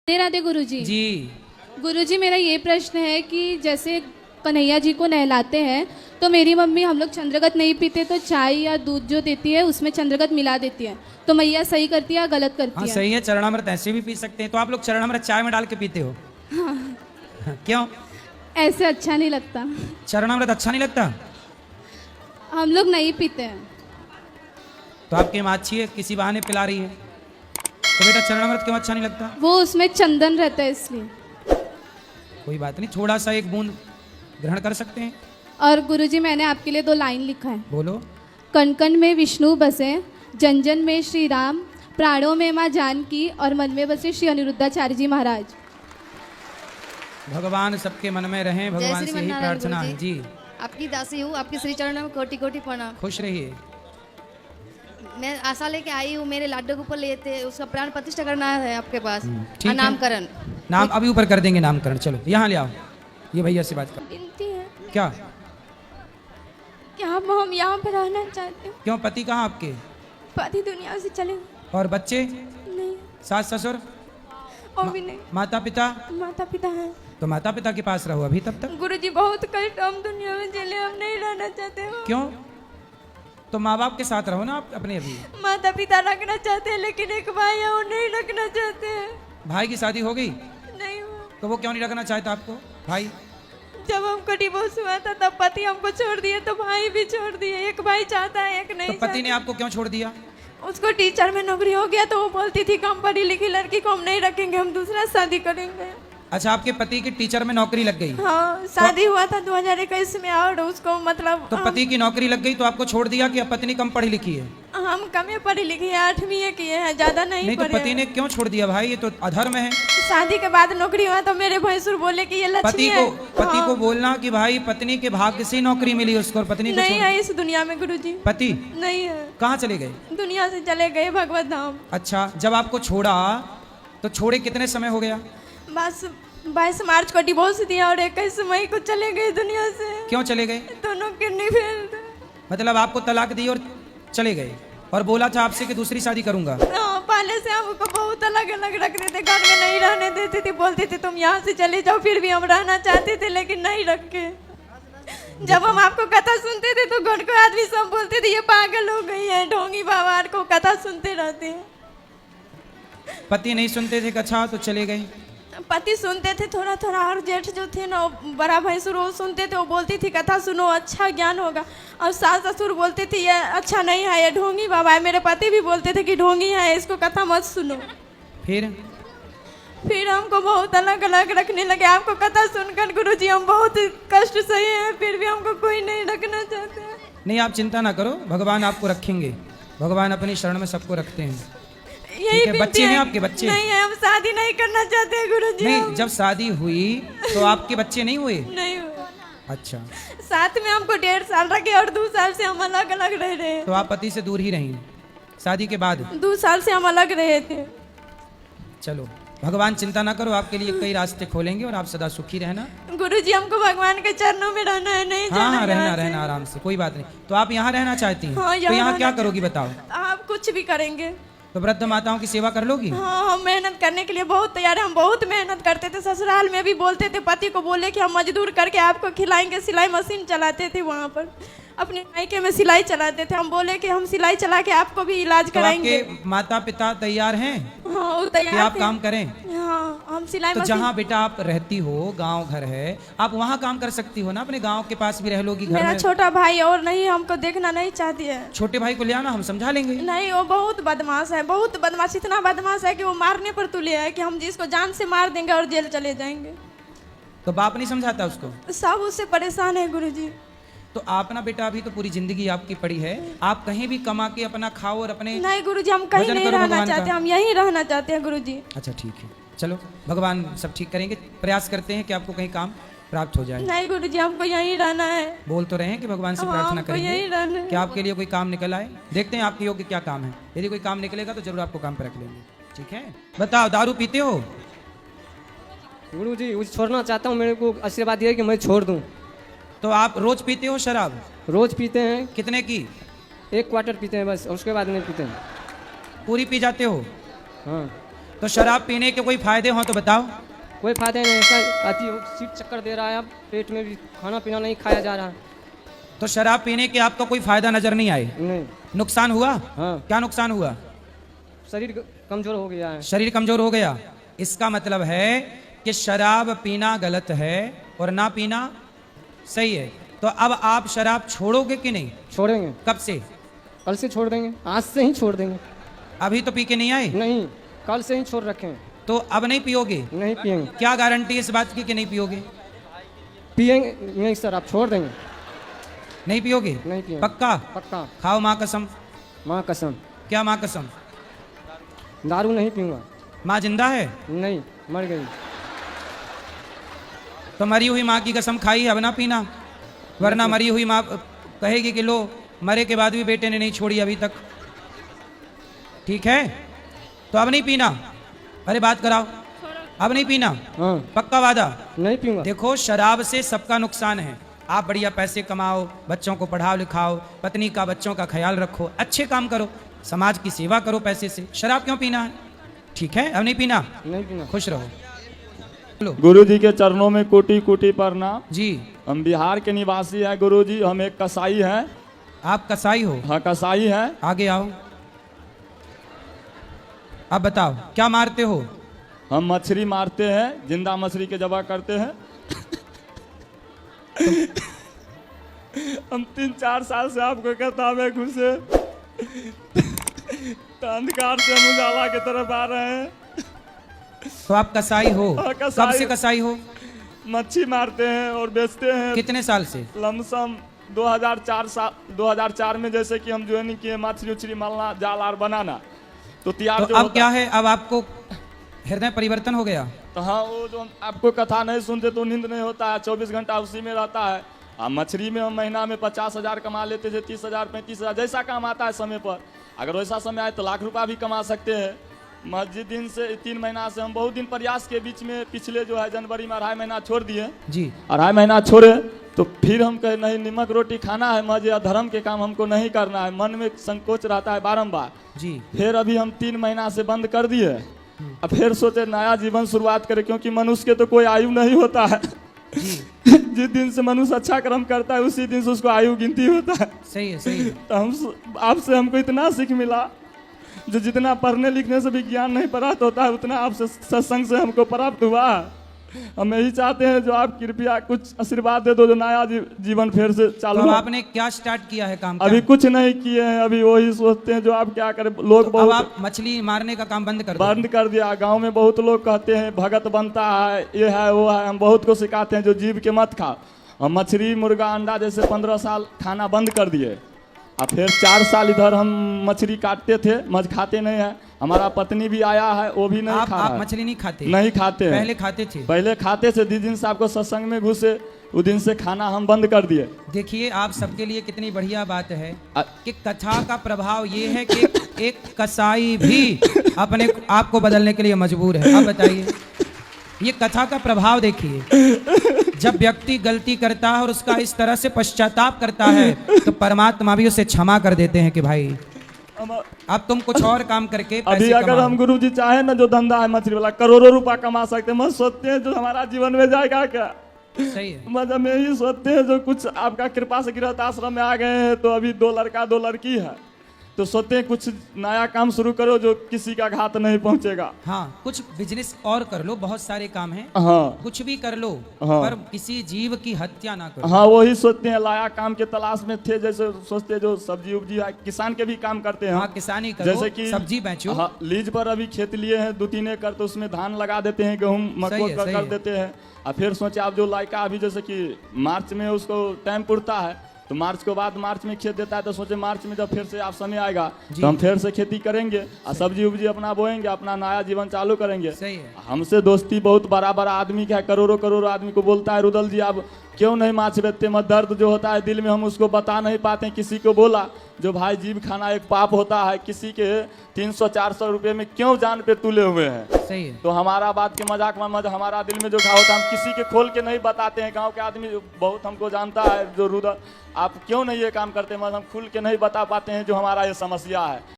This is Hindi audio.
राधे राधे गुरुजी। जी गुरुजी, मेरा ये प्रश्न है कि जैसे कन्हैया जी को नहलाते हैं तो मेरी मम्मी, हम लोग चंद्रगत नहीं पीते तो चाय या दूध जो देती है उसमें चंद्रगत मिला देती है, तो मैया सही करती है या गलत करती हाँ है? सही है। चरणामृत ऐसे भी पी सकते हैं। तो आप लोग चरणामृत चाय में डाल के पीते हो? क्यों? ऐसे अच्छा नहीं लगता, चरणामृत अच्छा नहीं लगता? हम लोग नहीं पीते हैं। तो आपकी माँ अच्छी है, किसी बहाने पिला रही है। तो बेटा चरणामृत क्यों अच्छा नहीं लगता? वो उसमें चंदन रहता है इसलिए। कोई बात नहीं, थोड़ा सा एक बूंद ग्रहण कर सकते हैं। और गुरुजी, मैंने आपके लिए 2 लाइन लिखा है। बोलो। कण कण में विष्णु बसे, जन जन में श्री राम, प्राणों में माँ जानकी और मन में बसे श्री अनिरुद्धाचार्य जी महाराज। भगवान सबके मन में रहें, भगवान से ही प्रार्थना है। जी आपकी दासी हूँ, आपके श्री चरणों में कोटि कोटि प्रणाम। खुश रहिए। मैं आशा लेके आई हूँ, मेरे लाडो के ऊपर लिए थे, उसका प्राण प्रतिष्ठा करना है आपके पास। ठीक है। नामकरण। नाम अभी ऊपर कर देंगे नामकरण। चलो यहाँ ले आओ, ये भैया से बात कर। विनती है क्या? कि हम यहाँ पर रहना चाहते हैं। क्यों? पति कहाँ आपके? पति दुनिया से चले गए। और बच्चे? नहीं, सास ससुर? और भी नहीं। माता पिता? माता पिता हैं। तो माता पिता के पास रहो अभी तब तक। गुरुजी, बहुत कष्ट, हम दुनिया में चले, हम नहीं रहना चाहते हैं। क्यों? तो माँ बाप के साथ रहो ना आप अपने। अभी माता पिता रखना चाहते हैं, लेकिन एक भाई है वो नहीं रखना चाहते हैं। भाई की शादी हो गई? नहीं हुआ। तो वो क्यों नहीं रखना चाहता आपको भाई? जब हमको डिवोर्स हुआ था तब पति हमको छोड़ दिए, तो भाई भी छोड़ दिए। एक भाई चाहता है, एक नहीं तो पति ने चाहता। आपको क्यों छोड़ दिया? उसको टीचर में नौकरी हो गया तो वो बोलती थी कि हम पढ़ी लिखी लड़की को हम नहीं रखेंगे, हम दूसरा शादी करेंगे। अच्छा, आपके पति की टीचर में नौकरी लग गई? हाँ, शादी हुआ था 2021 में, और उसको मतलब तो पति की नौकरी लग गई तो आपको छोड़ दिया कि अब पत्नी कम पढ़ी लिखी है? हम कम पढ़ी लिखी है, 8वीं किए हैं, ज्यादा नहीं तो पढ़े पति हैं। ने क्यों छोड़ दिया भाई? ये तो अधर्म है। शादी के बाद नौकरी हुआ तो मेरे भैंसुर बोले कि ये लक्ष्मी है। पति हाँ। को बोलना कि भाई पत्नी के भाग्य से नौकरी मिली उसको, और पत्नी को नहीं छोड़। है इस दुनिया में गुरुजी। पति नहीं है, कहाँ चले गए? दुनिया से चले गए भगवत धाम। अच्छा, जब आपको छोड़ा तो छोड़े कितने समय हो गया? बस 22 मार्च को डिवोर्स दिया और 21 मई को चले गए दुनिया से। क्यों चले गए? दोनों किडनी फेल थे। मतलब आपको तलाक दी और चले गए, और बोला था आपसे कि दूसरी शादी करूंगा। हाँ, पहले से हमको बहुत अलग अलग रखते थे, घर में नहीं रहने देते थे, बोलते थे तुम यहाँ से चले जाओ, फिर भी हम रहना चाहते थे लेकिन नहीं रखे। जब हम आपको कथा सुनते थे तो घर को आदमी सब बोलते थे ये पागल हो गई है, ढोंगी बाबा को कथा सुनते रहते हैं। पति नहीं सुनते थे? अच्छा, तो चले गए। पति सुनते थे थोड़ा थोड़ा, और जेठ जो थे ना, बड़ा भैंसुर, वो सुनते थे, वो बोलती थी कथा सुनो अच्छा ज्ञान होगा। और सास ससुर बोलते थे ये अच्छा नहीं है, ये ढोंगी बाबा है। मेरे पति भी बोलते थे कि ढोंगी है, इसको कथा मत सुनो। फिर हमको बहुत अलग अलग रखने लगे। आपको कथा सुनकर गुरुजी हम बहुत कष्ट सहे हैं, फिर भी हमको कोई नहीं रखना चाहते हैं। नहीं, आप चिंता ना करो, भगवान आपको रखेंगे। भगवान अपनी शरण में सबको रखते हैं। यही ठीक है। विनती बच्चे है। हैं आपके? बच्चे नहीं है, हम शादी नहीं करना चाहते हैं गुरुजी। नहीं, जब शादी हुई तो आपके बच्चे नहीं हुए? नहीं हुआ। अच्छा, साथ में हमको 1.5 साल रखे और 2 साल से हम अलग अलग रह रहे हैं। तो आप पति से दूर ही रहीं शादी के बाद? 2 साल से हम अलग रहे थे। चलो, भगवान चिंता ना करो, आपके लिए कई रास्ते खोलेंगे और आप सदा सुखी रहना। गुरुजी, हमको भगवान के चरणों में रहना है, नहीं हाँ जाना हाँ, यहाँ रहना से। रहना आराम से, कोई बात नहीं। तो आप यहाँ रहना चाहती हैं? हाँ, तो यहाँ रहना क्या चाहती- करोगी बताओ? आप कुछ भी करेंगे। तो वृद्ध माताओं की सेवा कर लोगी? हाँ, हम मेहनत करने के लिए बहुत तैयार हैं। हम बहुत मेहनत करते थे, ससुराल में भी बोलते थे, पति को बोले कि हम मजदूर करके आपको खिलाएंगे। सिलाई मशीन चलाते थे वहाँ पर, अपने मायके में सिलाई चलाते थे। हम बोले कि हम सिलाई चला के आपको भी इलाज तो कराएंगे। आपके माता पिता तैयार हैं हाँ, वो कि तैयार आप थे। काम करें? हाँ, हम सिलाई तो मशीन। जहाँ बेटा आप रहती हो, गांव घर है, आप वहाँ काम कर सकती हो ना, अपने गांव के पास भी रह लोगी। घर मेरा में छोटा भाई और नहीं, हमको देखना नहीं चाहती है। छोटे भाई को ले आना, हम समझा लेंगे। नहीं, वो बहुत बदमाश है, बहुत बदमाश, इतना बदमाश है कि वो मारने पर तुले है कि हम जिसको जान से मार देंगे और जेल चले जाएंगे। तो बाप नहीं समझाता उसको? सब उससे परेशान है गुरुजी। तो आप ना बेटा, अभी तो पूरी जिंदगी आपकी पड़ी है, आप कहीं भी कमा के अपना खाओ और अपने। नहीं गुरुजी, हम कहीं भजन नहीं करो रहना भगवान चाहते, का। हम यहीं रहना चाहते हैं गुरुजी। अच्छा ठीक है, चलो भगवान सब ठीक करेंगे। प्रयास करते हैं कि आपको कहीं काम प्राप्त हो जाए। नहीं गुरुजी, हमको यहीं रहना है। बोल तो रहे हैं कि भगवान से हाँ, प्रार्थना हमको यहीं करेंगे रहना है। कि आपके लिए कोई काम निकल आए। देखते हैं आपके योग्य क्या काम है। यदि कोई काम निकलेगा तो जरूर आपको काम पर रख लेंगे। ठीक है। बताओ, दारू पीते हो? गुरु जी, उसे छोड़ना चाहता हूँ, मेरे को आशीर्वाद दिया कि मैं छोड़ दूँ। तो आप रोज पीते हो शराब? रोज पीते हैं, कितने की? 1 क्वार्टर पीते हैं बस, उसके बाद नहीं पीते हैं। पूरी पी जाते हो? हाँ। तो शराब पीने के कोई फायदे हो तो बताओ। कोई फायदा नहीं, ऐसा अति सीट चक्कर दे रहा है, अब पेट में भी खाना पीना नहीं खाया जा रहा है। तो शराब पीने के आपको कोई फायदा नजर नहीं आए? नहीं। नुकसान हुआ? हाँ। क्या नुकसान हुआ? शरीर कमजोर हो गया है। शरीर कमजोर हो गया। इसका मतलब है कि शराब पीना गलत है और ना पीना सही है। तो अब आप शराब छोड़ोगे कि नहीं? छोड़ेंगे। कब से? कल से छोड़ देंगे, आज से ही छोड़ देंगे। अभी तो पी के नहीं आए? नहीं, कल से ही छोड़ रखे हैं। तो अब नहीं पियोगे? नहीं पियेंगे। क्या गारंटी है इस बात की कि नहीं पियोगे? पियेंगे नहीं सर, आप छोड़ देंगे। नहीं पियोगे? नहीं पियेंगे। पक्का? पक्का। खाओ माँ कसम। माँ कसम। क्या माँ कसम? दारू नहीं पीऊंगा। माँ जिंदा है? नहीं, मर गई। तो मरी हुई माँ की कसम खाई, अब ना पीना, वरना मरी हुई माँ कहेगी कि लो मरे के बाद भी बेटे ने नहीं छोड़ी अभी तक। ठीक है, तो अब नहीं पीना। अरे बात कराओ, अब नहीं पीना? हाँ। पक्का वादा? नहीं पीऊंगा। देखो शराब से सबका नुकसान है। आप बढ़िया पैसे कमाओ, बच्चों को पढ़ाओ लिखाओ, पत्नी का बच्चों का ख्याल रखो, अच्छे काम करो, समाज की सेवा करो पैसे से। शराब क्यों पीना है? ठीक है, अब नहीं पीना। नहीं पीना। खुश रहो। लो गुरु जी के चरणों में कोटि कोटि प्रणाम। जी। हम बिहार के निवासी हैं गुरु जी, हम एक कसाई हैं। आप कसाई हो? हाँ कसाई हैं। आगे आओ। अब बताओ क्या मारते हो? हम मछली मारते हैं, जिंदा मछली के जबा करते हैं। हम 3-4 साल से आपको कहता में घुसे तो अंधकार से हम उजाला की तरफ आ रहे हैं। तो आप कसाई हो? हाँ, कसाई। कब से कसाई हो? मच्छी मारते हैं और बेचते हैं। कितने साल से? लमसम 2004 में जैसे कि हम ज्वाइनिंग किए, मछली उछली मलना, जाल आर बनाना। तो तैयार तो जो अब होता- क्या है, अब आपको हृदय परिवर्तन हो गया? तो हाँ, वो जो हम आपको कथा नहीं सुनते तो नींद नहीं होता है, 24 घंटा उसी में रहता है। मछली में हम महीना में 50,000 कमा लेते थे, 30,000 35,000 जैसा काम आता है समय पर। अगर वैसा समय आए तो लाख रुपया भी कमा सकते हैं। मस्जिद दिन से 3 महीना से हम बहुत दिन प्रयास के बीच में पिछले जो है जनवरी में 2.5 महीना छोड़ दिए। जी। 2.5 महीना छोड़े तो फिर हम कहे नहीं, नमक रोटी खाना है, मजे धर्म के काम हमको नहीं करना है। मन में संकोच रहता है बारंबार। जी। फिर अभी हम 3 महीना से बंद कर दिए। अब फिर सोचे नया जीवन शुरुआत करें, क्योंकि मनुष्य के तो कोई आयु नहीं होता है। जी। जिस दिन से मनुष्य अच्छा कर्म करता है उसी दिन से उसको आयु गिनती होता है। सही है, सही है। तो हम आपसे हमको इतना सीख मिला, जो जितना पढ़ने लिखने से भी ज्ञान नहीं प्राप्त होता है उतना आपसे सत्संग से हमको प्राप्त हुआ। हम यही चाहते हैं जो आप कृपया कुछ आशीर्वाद दे दो, जो नया जीवन फिर से चालू तो हो। आपने क्या स्टार्ट किया है काम? अभी कुछ नहीं किए हैं, अभी वही सोचते हैं जो आप क्या करें। लोग अब बहुत आप मछली मारने का काम बंद कर दो। बंद कर दिया। गांव में बहुत लोग कहते हैं भगत बनता है, ये है वो है। हम बहुत को सिखाते हैं जो जीव के मत खाओ। हम मछली मुर्गा अंडा जैसे 15 साल खाना बंद कर दिए। अब फिर 4 साल इधर हम मछली काटते थे, मछ खाते नहीं है। हमारा पत्नी भी आया है, वो भी नहीं खा रहा आप है। मछली नहीं खाते? नहीं खाते हैं। पहले खाते थे? पहले खाते थे, जिस दिन से आपको सत्संग में घुसे उस दिन से खाना हम बंद कर दिए। देखिए आप सबके लिए कितनी बढ़िया बात है अ- कि कथा का प्रभाव ये है कि एक कसाई भी अपने आप को बदलने के लिए मजबूर है। अब बताइए, ये कथा का प्रभाव देखिए। जब व्यक्ति गलती करता है और उसका इस तरह से पश्चाताप करता है तो परमात्मा भी उसे क्षमा कर देते हैं कि भाई अब तुम कुछ और काम करके अभी पैसे अगर कमाओ। हम गुरु जी चाहे ना, जो धंधा है मछली वाला, करोड़ों रुपया कमा सकते हैं। मत सोचते हैं जो हमारा जीवन में जाएगा क्या। सही है। मतलब हम यही सोचते हैं जो कुछ आपका कृपा से गृहस्थ आश्रम में आ गए हैं, तो अभी 2 लड़का 2 लड़की है, तो सोचते हैं कुछ नया काम शुरू करो जो किसी का घात नहीं पहुंचेगा। हाँ, कुछ बिजनेस और कर लो, बहुत सारे काम हैं। हाँ कुछ भी कर लो, हाँ। पर किसी जीव की हत्या ना करो। हाँ, वही सोचते हैं। लाया काम के तलाश में थे, जैसे सोचते हैं जो सब्जी उब्जी है, किसान के भी काम करते हैं। हाँ, किसानी करो, जैसे कि सब्जी बेचो। हाँ, लीज पर अभी खेत लिए हैं 2-3 एकड़, तो उसमें धान लगा देते हैं, गेहूं मक्को सही कर है। देते हैं। और फिर सोचे आप जो लायका अभी जैसे कि मार्च में उसको टाइम पुरता है, तो मार्च के बाद मार्च में खेत देता है, तो सोचे मार्च में जब फिर से आप समय आएगा तो हम फिर से खेती करेंगे और सब्जी उब्जी अपना बोएंगे, अपना नया जीवन चालू करेंगे। सही है। हमसे दोस्ती बहुत बड़ा बड़ा आदमी का है, करोड़ों करोड़ों आदमी को बोलता है रुदल जी आप क्यों नहीं माछ बेचते। मत दर्द जो होता है दिल में हम उसको बता नहीं पाते। किसी को बोला जो भाई जीव खाना एक पाप होता है, किसी के 300-400 रुपये में क्यों जान पे तुले हुए हैं। सही है। तो हमारा बात के मजाक में हमारा दिल में जो घाव होता है हम किसी के खोल के नहीं बताते हैं। गांव के आदमी बहुत हमको जानता है जो रुदल आप क्यों नहीं ये काम करते, मगर हम खुल के नहीं बता पाते हैं जो हमारा ये समस्या है।